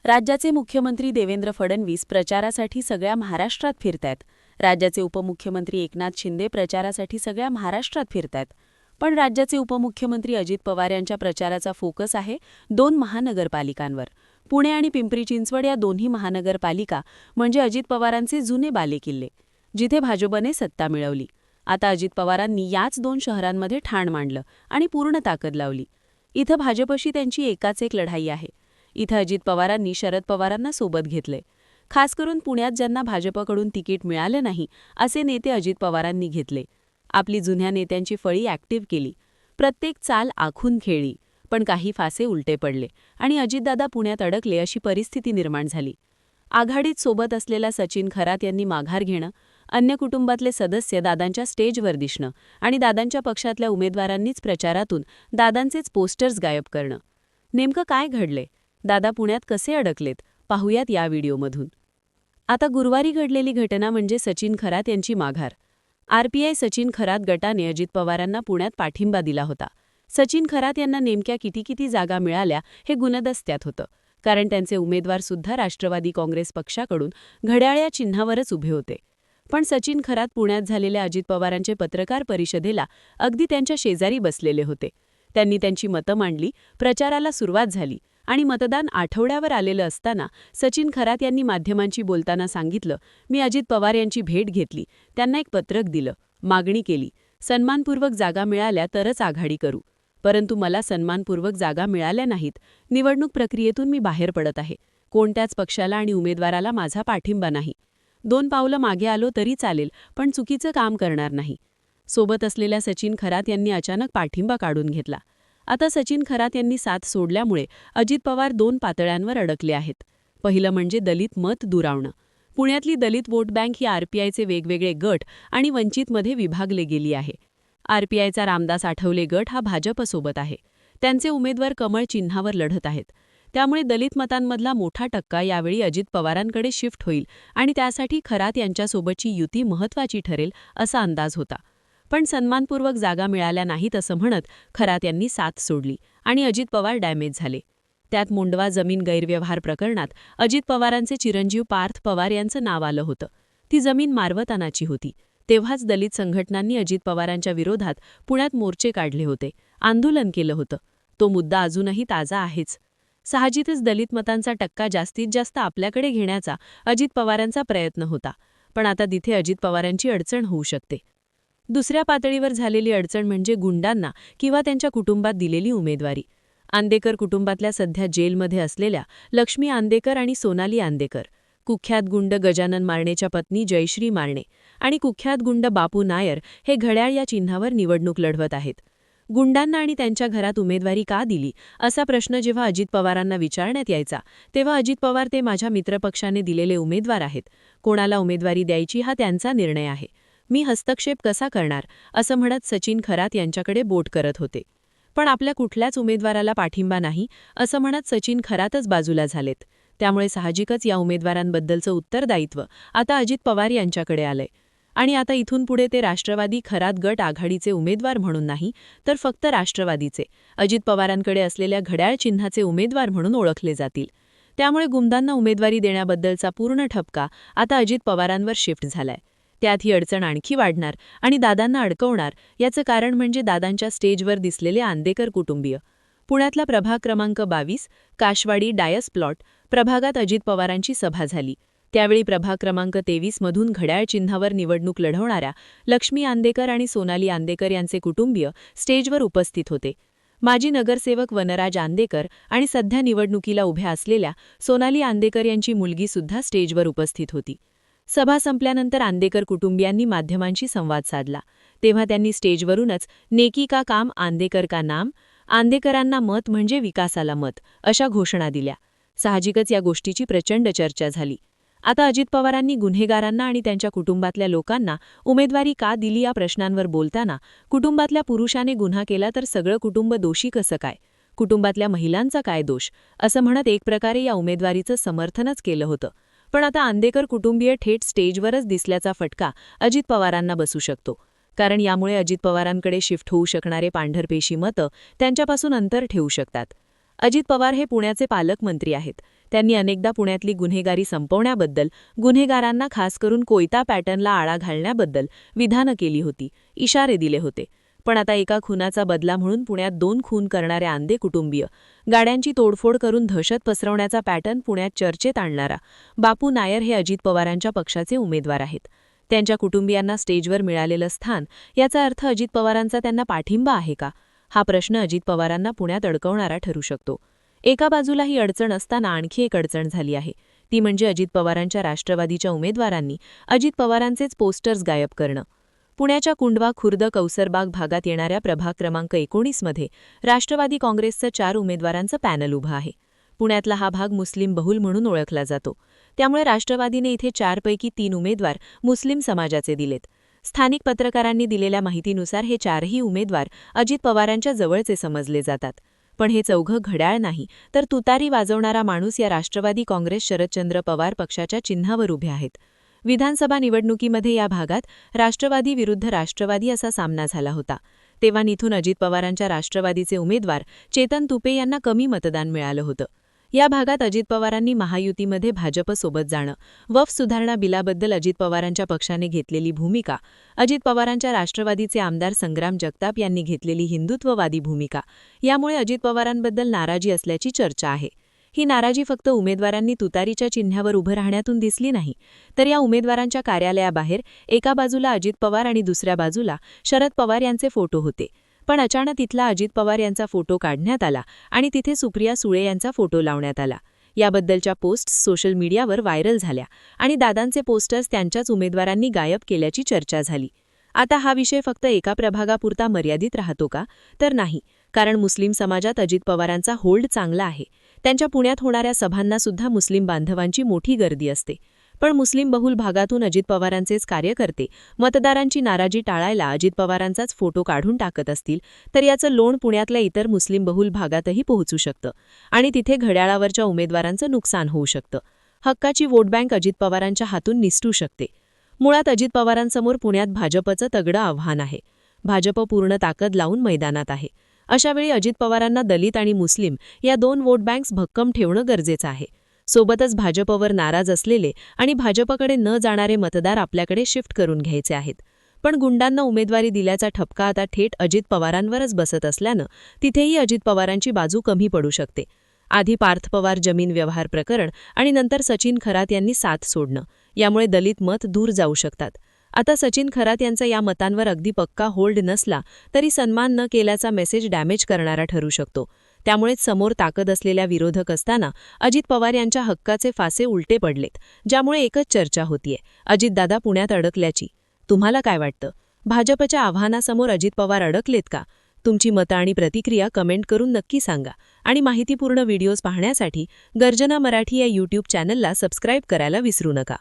राज्याचे मुख्यमंत्री देवेंद्र फडणवीस प्रचारासाठी सगळ्या महाराष्ट्रात फिरतायत. राज्याचे उपमुख्यमंत्री एकनाथ शिंदे प्रचारासाठी सगळ्या महाराष्ट्रात फिरतायत. पण राज्याचे उपमुख्यमंत्री अजित पवार यांच्या प्रचाराचा फोकस आहे 2 महानगरपालिकांवर. पुणे आणि पिंपरी चिंचवड या दोन्ही महानगरपालिका म्हणजे अजित पवारांचे जुने बालेकिल्ले, जिथे भाजपने सत्ता मिळवली. आता अजित पवारांनी याच 2 शहरांमध्ये ठाण मांडलं आणि पूर्ण ताकद लावली. इथं भाजपशी त्यांची एकाच एक लढाई आहे. इथं अजित पवारांनी शरद पवारांना सोबत घेतले. खास करून पुण्यात ज्यांना भाजपकडून तिकीट मिळालं नाही असे नेते अजित पवारांनी घेतले. आपली जुन्या नेत्यांची फळी ॲक्टिव्ह केली. प्रत्येक चाल आखून खेळली, पण काही फासे उलटे पडले आणि अजितदादा पुण्यात अडकले अशी परिस्थिती निर्माण झाली. आघाडीत सोबत असलेला सचिन खरात यांनी माघार घेणं, अन्य कुटुंबातले सदस्य दादांच्या स्टेजवर दिसणं आणि दादांच्या पक्षातल्या उमेदवारांनीच प्रचारातून दादांचेच पोस्टर्स गायब करणं. नेमकं काय घडले? दादा पुण्यात कसे अडकलेत? पाहूयात या व्हिडिओमधून. आता गुरुवारी घडलेली घटना म्हणजे सचिन खरात यांची माघार. आरपीआय सचिन खरात गटाने अजित पवारांना पुण्यात पाठिंबा दिला होता. सचिन खरात यांना नेमक्या किती जागा मिळाल्या हे गुणदस्त्यात होतं, कारण त्यांचे उमेदवार सुद्धा राष्ट्रवादी काँग्रेस पक्षाकडून घड्याळ या चिन्हावरच उभे होते. पण सचिन खरात पुण्यात झालेल्या अजित पवारांचे पत्रकार परिषदेला अगदी त्यांच्या शेजारी बसलेले होते. त्यांनी त्यांची मतं मांडली, प्रचाराला सुरुवात झाली आणि मतदान आठवड्यावर आलेलं असताना सचिन खरात यांनी माध्यमांशी बोलताना सांगितलं, मी अजित पवार यांची भेट घेतली, त्यांना एक पत्रक दिलं, मागणी केली, सन्मानपूर्वक जागा मिळाल्या तरच आघाडी करू. परंतु मला सन्मानपूर्वक जागा मिळाल्या नाहीत. निवडणूक प्रक्रियेतून मी बाहेर पडत आहे. कोणत्याच पक्षाला आणि उमेदवाराला माझा पाठिंबा नाही. 2 पावलं मागे आलो तरी चालेल, पण चुकीचं काम करणार नाही. सोबत असलेल्या सचिन खरात यांनी अचानक पाठिंबा काढून घेतला. आता सचिन खरात यांनी साथ सोडल्यामुळे अजित पवार 2 पातळ्यांवर अडकले आहेत. पहिलं म्हणजे दलित मत दुरावणं. पुण्यातली दलित वोट बँक ही आरपीआयचे वेगवेगळे गट आणि वंचितमध्ये विभागले गेली आहे. आरपीआयचा रामदास आठवले गट हा भाजपसोबत आहे. त्यांचे उमेदवार कमळ चिन्हावर लढत आहेत. त्यामुळे दलित मतांमधला मोठा टक्का यावेळी अजित पवारांकडे शिफ्ट होईल आणि त्यासाठी खरात यांच्यासोबतची युती महत्त्वाची ठरेल असा अंदाज होता. पण सन्मानपूर्वक जागा मिळाल्या नाहीत असं म्हणत खरात यांनी साथ सोडली आणि अजित पवार डॅमेज झाले. त्यात मुंडवा जमीन गैरव्यवहार प्रकरणात अजित पवारांचे चिरंजीव पार्थ पवार यांचं नाव आलं होतं. ती जमीन मारवतानाची होती. तेव्हाच दलित संघटनांनी अजित पवारांच्या विरोधात पुण्यात मोर्चे काढले होते, आंदोलन केलं होतं. तो मुद्दा अजूनही ताजा आहेच. साहजिकच दलित मतांचा टक्का जास्तीत जास्त आपल्याकडे घेण्याचा अजित पवारांचा प्रयत्न होता. पण आता तिथे अजित पवारांची अडचण होऊ शकते. दुसऱ्या पातळीवर झालेली अडचण म्हणजे गुंडांना किंवा त्यांच्या कुटुंबात दिलेली उमेदवारी. आंदेकर कुटुंबातल्या सध्या जेलमध्ये असलेल्या लक्ष्मी आंदेकर आणि सोनाली आंदेकर, कुख्यात गुंड गजानन मारणेच्या पत्नी जयश्री मारणे आणि कुख्यात गुंड बापू नायर हे घड्याळ या चिन्हावर निवडणूक लढवत आहेत. गुंडांना आणि त्यांच्या घरात उमेदवारी का दिली असा प्रश्न जेव्हा अजित पवारांना विचारण्यात यायचा, तेव्हा अजित पवार ते माझ्या मित्रपक्षाने दिलेले उमेदवार आहेत. कोणाला उमेदवारी द्यायची हा त्यांचा निर्णय आहे. मी हस्तक्षेप कसा करणार असं म्हणत सचिन खरात यांच्याकडे बोट करत होते. पण आपल्या कुठल्याच उमेदवाराला पाठिंबा नाही असं म्हणत सचिन खरातच बाजूला झालेत. त्यामुळे साहजिकच या उमेदवारांबद्दलचं उत्तरदायित्व आता अजित पवार यांच्याकडे आलंय. आणि आता इथून पुढे ते राष्ट्रवादी खरात गट आघाडीचे उमेदवार म्हणून नाही, तर फक्त राष्ट्रवादीचे, अजित पवारांकडे असलेल्या घड्याळ चिन्हाचे उमेदवार म्हणून ओळखले जातील. त्यामुळे गुंडांना उमेदवारी देण्याबद्दलचा पूर्ण ठपका आता अजित पवारांवर शिफ्ट झालाय. त्यात ही अडचण आणखी वाढणार आणि दादांना अडकवणार. याचं कारण म्हणजे दादांच्या स्टेजवर दिसलेले आंदेकर कुटुंबीय. पुण्यातला प्रभाग क्रमांक 22 काशवाडी डायस प्लॉट प्रभागात अजित पवारांची सभा झाली. त्यावेळी प्रभाग क्रमांक 23 मधून घड्याळ चिन्हावर निवडणूक लढवणाऱ्या लक्ष्मी आंदेकर आणि सोनाली आंदेकर यांचे कुटुंबीय स्टेजवर उपस्थित होते. माजी नगरसेवक वनराज आंदेकर आणि सध्या निवडणुकीला उभ्या असलेल्या सोनाली आंदेकर यांची मुलगीसुद्धा स्टेजवर उपस्थित होती. सभा संपल्यानंतर आंदेकर कुटुंबियांनी माध्यमांशी संवाद साधला. तेव्हा त्यांनी स्टेजवरूनच नेकी का काम आंदेकर का नाम, आंदेकरांना मत म्हणजे विकासाला मत अशा घोषणा दिल्या. साहजिकच या गोष्टीची प्रचंड चर्चा झाली. आता अजित पवारांनी गुन्हेगारांना आणि त्यांच्या कुटुंबातल्या लोकांना उमेदवारी का दिली या प्रश्नांवर बोलताना कुटुंबातल्या पुरुषाने गुन्हा केला तर सगळं कुटुंब दोषी कसं काय, कुटुंबातल्या महिलांचा काय दोष असं म्हणत एक प्रकारे या उमेदवारीचं समर्थनच केलं होतं. पण आता आंदेकर कुटुंबीय थेट स्टेजवरच दिसल्याचा फटका अजित पवारांना बसू शकतो. कारण यामुळे अजित पवारांकडे शिफ्ट होऊ शकणारे पांढरपेशी मतं त्यांच्यापासून अंतर ठेवू शकतात. अजित पवार हे पुण्याचे पालकमंत्री आहेत. त्यांनी अनेकदा पुण्यातली गुन्हेगारी संपवण्याबद्दल, गुन्हेगारांना खास करून कोयता पॅटर्नला आळा घालण्याबद्दल विधानं केली होती, इशारे दिले होते. पण आता एका खुनाचा बदला म्हणून पुण्यात 2 खून करणारे आंधे कुटुंबीय, गाड्यांची तोडफोड करून दहशत पसरवण्याचा पॅटर्न पुण्यात चर्चेत आणणारा बापू नायर हे अजित पवारांच्या पक्षाचे उमेदवार आहेत. त्यांच्या कुटुंबियांना स्टेजवर मिळालेलं स्थान याचा अर्थ अजित पवारांचा त्यांना पाठिंबा आहे का? हा प्रश्न अजित पवारांना पुण्यात अडकवणारा ठरू शकतो. एका बाजूला ही अडचण असताना आणखी एक अडचण झाली आहे. ती म्हणजे अजित पवारांच्या राष्ट्रवादीच्या उमेदवारांनी अजित पवारांचेच पोस्टर्स गायब करणं. पुण्याच्या कुंडवा, खुर्द, कौसरबाग भागात येणाऱ्या प्रभाग क्रमांक 19 मध्ये राष्ट्रवादी काँग्रेसचं 4 उमेदवारांचं पॅनल उभं आहे. पुण्यातला हा भाग मुस्लिम बहुल म्हणून ओळखला जातो. त्यामुळे राष्ट्रवादीने इथे 4 पैकी 3 उमेदवार मुस्लिम समाजाचे दिलेत. स्थानिक पत्रकारांनी दिलेल्या माहितीनुसार हे 4ही उमेदवार अजित पवारांच्या जवळचे समजले जातात. पण हे चौघं घड्याळ नाही, तर तुतारी वाजवणारा माणूस या राष्ट्रवादी काँग्रेस शरदचंद्र पवार पक्षाच्या चिन्हावर उभे आहेत. विधानसभा निवडणुकीमध्ये या भागात राष्ट्रवादी विरुद्ध राष्ट्रवादी असा सामना झाला होता. तेव्हा निथून अजित पवारांच्या राष्ट्रवादीचे उमेदवार चेतन तुपे यांना कमी मतदान मिळालं होतं. या भागात अजित पवारांनी महायुतीमध्ये भाजपसोबत जाणं, वक्फ सुधारणा बिलाबद्दल अजित पवारांच्या पक्षाने घेतलेली भूमिका, अजित पवारांच्या राष्ट्रवादीचे आमदार संग्राम जगताप यांनी घेतलेली हिंदुत्ववादी भूमिका, यामुळे अजित पवारांबद्दल नाराजी असल्याची चर्चा आहे. ही नाराजी फक्त उमेदवारांनी तुतारीच्या चिन्हावर उभं राहण्यातून दिसली नाही, तर या उमेदवारांच्या कार्यालयाबाहेर एका बाजूला अजित पवार आणि दुसऱ्या बाजूला शरद पवार यांचे फोटो होते. पण अचानक तिथला अजित पवार यांचा फोटो काढण्यात आला आणि तिथे सुप्रिया सुळे यांचा फोटो लावण्यात आला. याबद्दलच्या पोस्ट्स सोशल मीडियावर व्हायरल झाल्या आणि दादांचे पोस्टर्स त्यांच्याच उमेदवारांनी गायब केल्याची चर्चा झाली. आता हा विषय फक्त एका प्रभागापुरता मर्यादित राहतो का? तर नाही, कारण मुस्लिम समाजात अजित पवारांचा होल्ड चांगला आहे. त्यांच्या पुण्यात होणाऱ्या सभांना सुद्धा मुस्लिम बांधवांची मोठी गर्दी असते. पण मुस्लिम बहुल भागातून अजित पवारांचेच कार्यकर्ते मतदारांची नाराजी टाळायला अजित पवारांचाच फोटो काढून टाकत असतील, तर याचं लोण पुण्यातल्या इतर मुस्लिम बहुल भागातही पोहोचू शकतं आणि तिथे घड्याळावरच्या उमेदवारांचं नुकसान होऊ शकतं. हक्काची वोट बँक अजित पवारांच्या हातून निसटू शकते. मुळात अजित पवारांसमोर पुण्यात भाजपचं तगडं आव्हान आहे. भाजप पूर्ण ताकद लावून मैदानात आहे. अशावेळी अजित पवारांना दलित आणि मुस्लिम या 2 वोट बँक्स भक्कम ठेवणं गरजेचं आहे. सोबतच भाजपवर नाराज असलेले आणि भाजपकडे न जाणारे मतदार आपल्याकडे शिफ्ट करून घ्यायचे आहेत. पण गुंडांना उमेदवारी दिल्याचा ठपका आता थेट अजित पवारांवरच बसत असल्यानं तिथेही अजित पवारांची बाजू कमी पडू शकते. आधी पार्थ पवार जमीन व्यवहार प्रकरण आणि नंतर सचिन खरात यांनी साथ सोडणं, यामुळे दलित मत दूर जाऊ शकतात. आता सचिन खरात यांचा या मतांवर अगदी पक्का होल्ड नसला तरी सन्मान न केल्याचा मेसेज डॅमेज करणारा ठरू शकतो. त्यामुळेच समोर ताकद असलेल्या विरोधक असताना अजित पवार यांच्या हक्काचे फासे उलटे पडलेत, ज्यामुळे एकच चर्चा होतीये, अजितदादा पुण्यात अडकल्याची. तुम्हाला काय वाटतं? भाजपच्या आव्हानासमोर अजित पवार अडकलेत का? तुमची मतं आणि प्रतिक्रिया कमेंट करून नक्की सांगा आणि माहितीपूर्ण व्हिडिओज पाहण्यासाठी गर्जना मराठी या यूट्यूब चॅनलला सबस्क्राईब करायला विसरू नका.